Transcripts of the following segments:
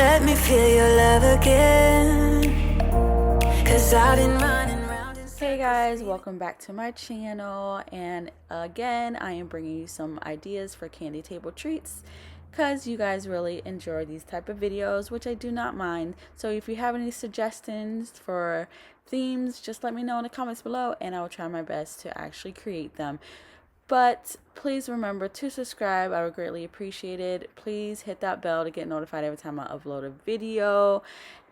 Let me feel your love again, 'cause I've been running round in Hey guys, welcome back to my channel, and again I am bringing you some ideas for candy table treats because you guys really enjoy these type of videos, which I do not mind. So if you have any suggestions for themes, just let me know in the comments below and I will try my best to actually create them. But please remember to subscribe. I would greatly appreciate it. Please hit that bell to get notified every time I upload a video.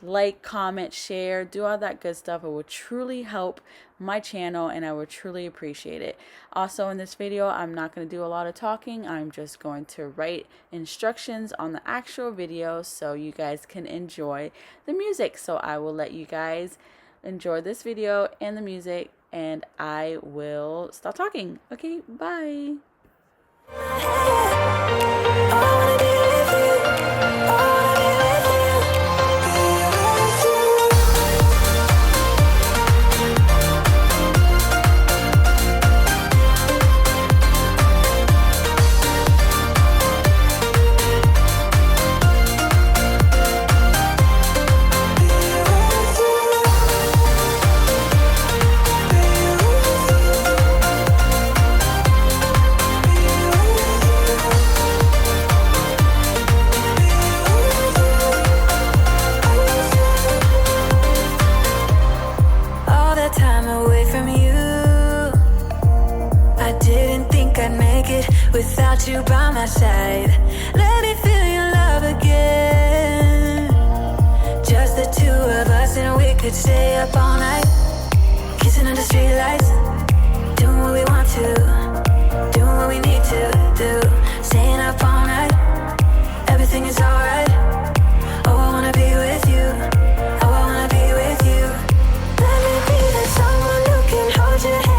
Like, comment, share, do all that good stuff. It will truly help my channel and I would truly appreciate it. Also in this video, I'm not going to do a lot of talking. I'm just going to write instructions on the actual video so you guys can enjoy the music. So I will let you guys enjoy this video and the music, and I will stop talking. Okay, bye. Without you by my side, let me feel your love again. Just the two of us and we could stay up all night, kissing under streetlights, doing what we want to, doing what we need to do, staying up all night, everything is alright. Oh, I wanna be with you, oh, I wanna be with you. Let me be the someone who can hold your hand.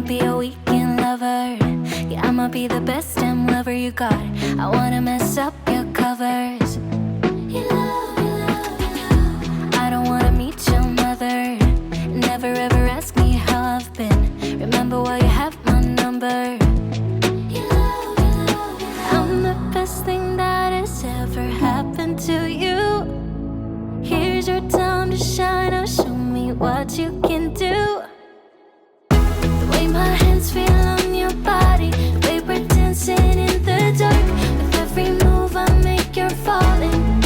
Be a weekend lover. Yeah, I'ma be the best damn lover you got. I wanna mess up your covers. I don't wanna meet your mother. Never ever ask me how I've been. Remember why you have my number. I'm the best thing that has ever happened to you. Here's your time to shine. Now show me what you can do. My hands feel on your body, the way we're dancing in the dark. With every move I make, you're falling.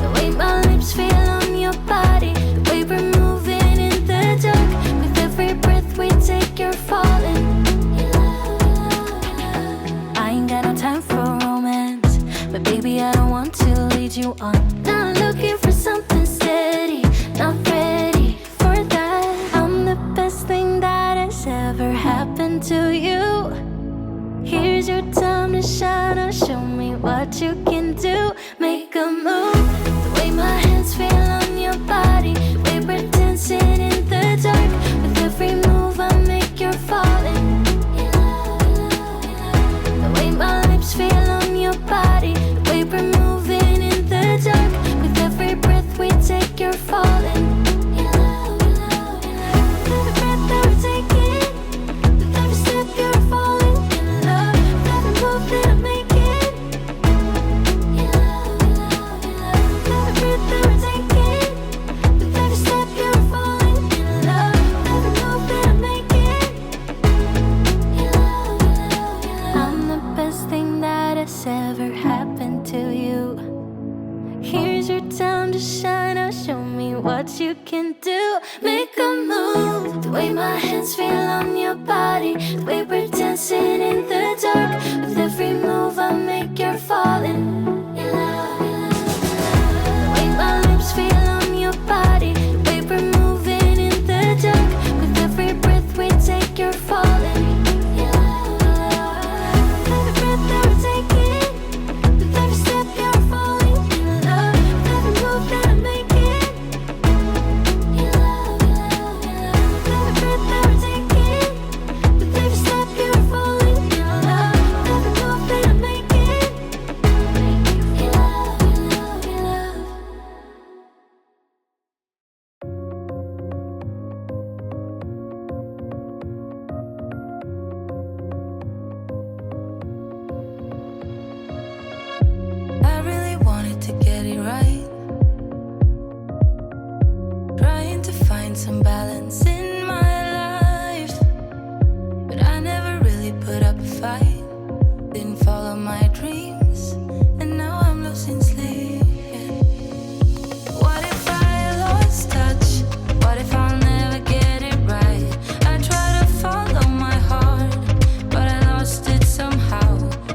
The way my lips feel on your body, the way we're moving in the dark. With every breath we take, you're falling. I ain't got no time for romance, but baby I don't want to lead you on. Not looking show me what you can do. Make a move, the way my hands feel on your body, the way we're dancing in the dark. With every move I make, you're falling. The way my lips feel on your body, the way we're moving in the dark. With every breath we take, you're falling. Ever happened to you. Here's your time to shine. Now show me what you can do. Make a move, the way my hands feel on your body, the way we're dancing in the dark. With every move I make, you're falling. The way my lips feel on your body, the way we're moving in the dark. With every breath we take, you're falling. Some balance in my life, but I never really put up a fight. Didn't follow my dreams, and now I'm losing sleep. What if I lost touch? What if I'll never get it right? I try to follow my heart, but I lost it somehow.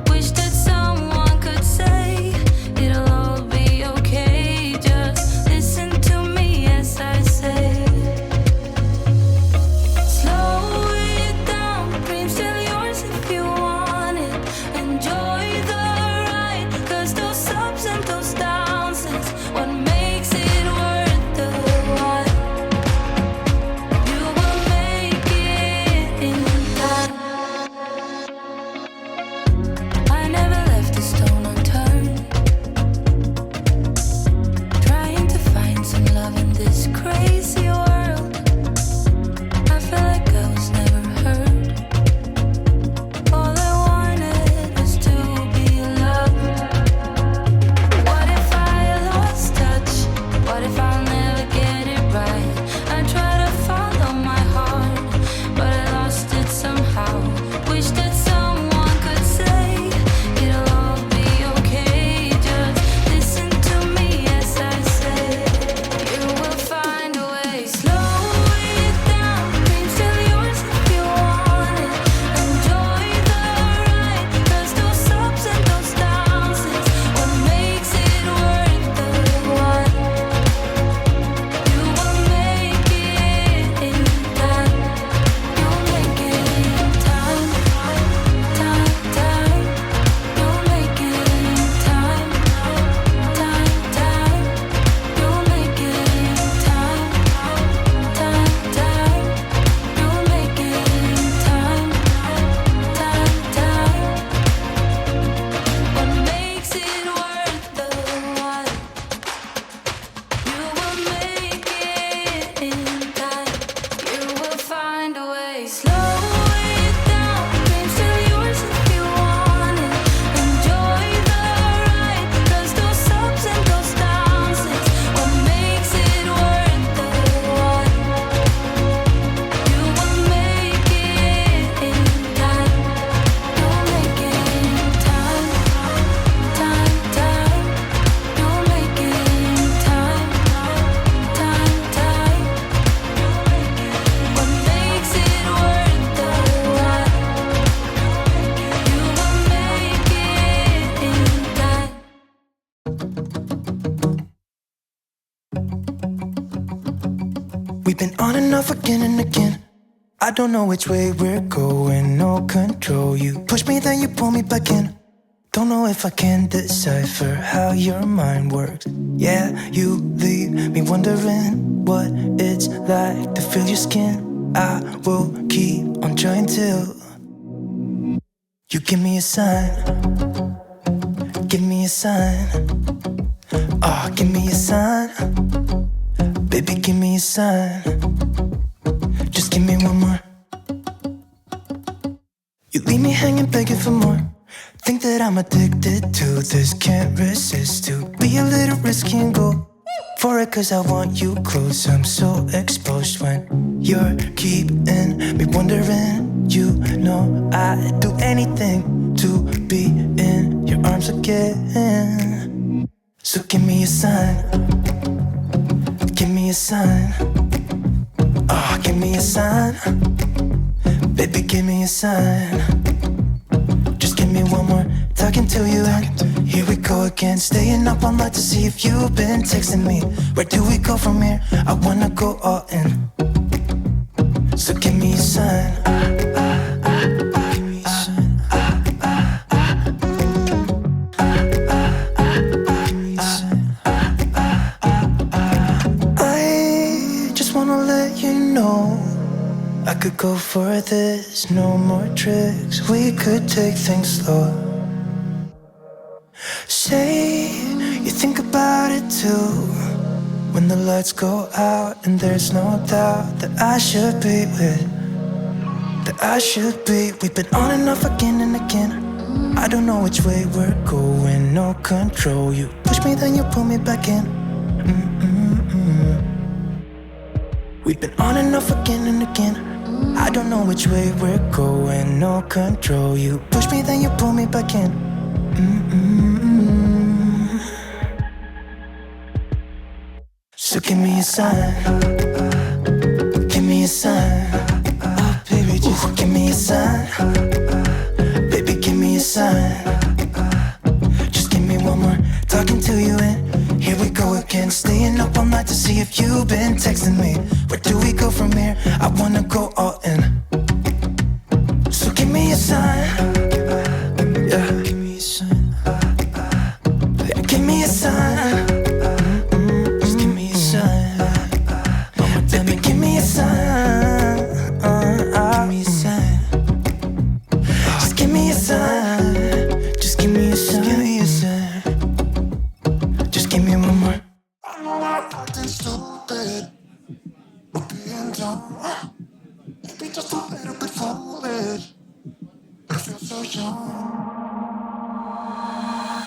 Wish that someone could say it'll all be okay. Just listen to me as I say. We've been on and off again and again. I don't know which way we're going, no control. You push me, then you pull me back in. Don't know if I can decipher how your mind works. Yeah, you leave me wondering what it's like to feel your skin. I will keep on trying till you give me a sign. Give me a sign. Oh, give me a sign. Baby, give me a sign. Just give me one more. You leave me hanging, begging for more. Think that I'm addicted to this, can't resist to be a little risky and go for it, cause I want you close. I'm so exposed when you're keeping me wondering. You know I'd do anything to be in your arms again. So give me a sign. Give me a sign. Oh, give me a sign. Baby, give me a sign. Just give me one more talking to you, and here we go again. Staying up all night to see if you've been texting me. Where do we go from here? I wanna go all in. So give me a sign. Give me a sign. Give me a sign. I just wanna let you know I could go for this, no more tricks. We could take things slow. Say you think about it too. When the lights go out and there's no doubt that I should be with, that I should be. We've been on and off again and again. I don't know which way we're going, no control. You push me, then you pull me back in. We've been on and off again and again. I don't know which way we're going, no control. You push me, then you pull me back in. So give me a sign. Give me a sign. Oh, baby, just give me a sign. Baby, give me a sign. Just give me one more talking to you, and here we go again. Staying up all night to see if you've been texting me. Where do we go from here? I wanna go all in. So give me a sign. Yeah, give me a sign. Yeah, give me a sign. Just give me a sign. Baby, give me a sign. Give me a sign. Just give me a sign. Just give me a sign. Give me a sign. Just give me one more. I know I'm acting stupid. We're being dumb. Maybe just a little bit foolish. But I feel so young.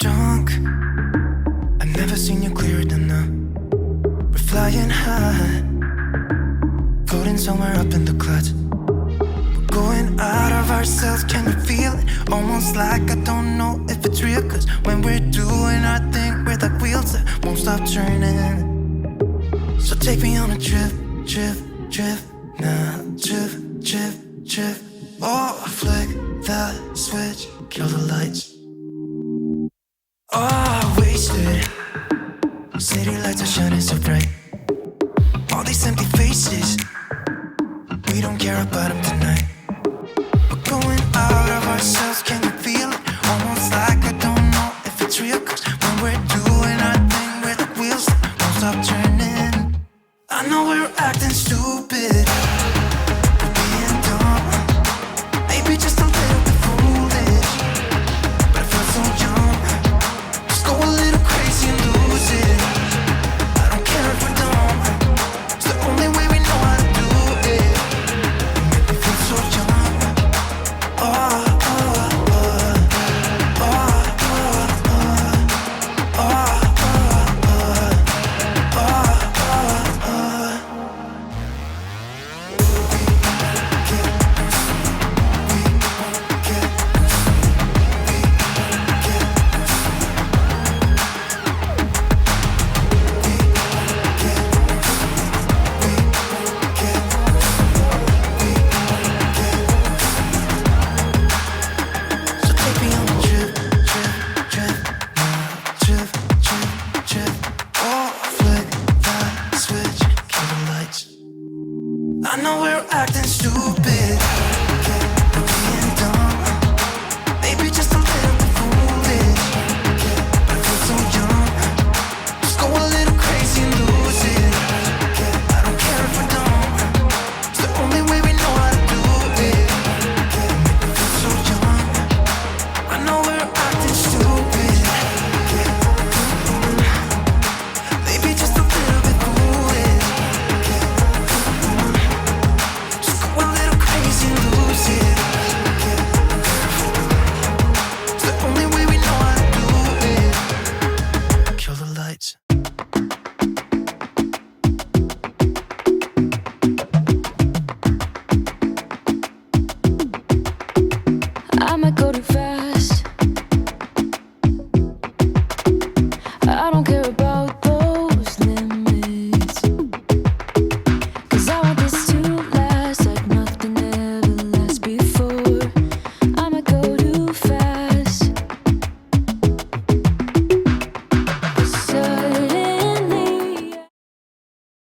Drunk. I've never seen you clearer than now. We're flying high, floating somewhere up in the clouds. We're going out of ourselves, can you feel it? Almost like I don't know if it's real. Cause when we're doing our thing, we're like wheels that won't stop turning. So take me on a trip, trip, trip. Now trip, trip, trip. Oh, flick that switch, kill the lights. Oh, wasted. City lights are shining so bright. All these empty faces, we don't care about them tonight. We're going out of ourselves, can you feel it? Almost like I don't know if it's real. Cause when we're doing our thing, we're the wheels that won't stop turning. I know we're acting stupid.